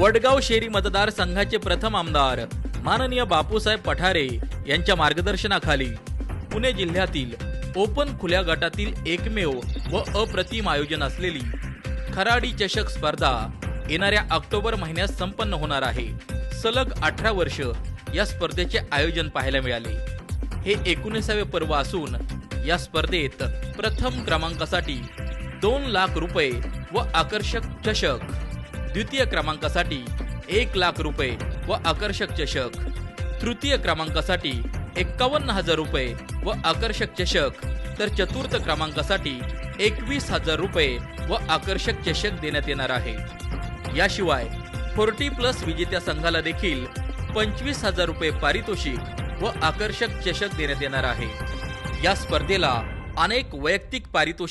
वडगाव शेरी मतदारसंघाचे प्रथम आमदार माननीय बापूसाहेब पठारे यांच्या मार्गदर्शनाखाली पुणे जिल्ह्यातील ओपन खुल्या गटातील एकमेव व अप्रतिम आयोजन असलेली खराडी चषक स्पर्धा येणाऱ्या ऑक्टोबर महिन्यात संपन्न होणार आहे। सलग 18 वर्ष या स्पर्धेचे आयोजन पाहायला मिळाले। हे 19वे पर्व असून या स्पर्धेत प्रथम क्रमांकासाठी 2 लाख रुपये व आकर्षक चषक, द्वितीय क्रमांकासाठी 1 लाख रुपये व आकर्षक चषक, तृतीय क्रमांकासाठी 51,000 रुपये व आकर्षक चषक, तर चतुर्थ क्रमांकासाठी 21,000 रुपये व आकर्षक चषक देण्यात येणार आहे। याशिवाय 40+ विजेत्या संघाला देखील 25,000 रुपये पारितोषिक व आकर्षक चषक देण्यात येणार आहे। या स्पर्धेला अनेक वैयक्तिक पारितोषिक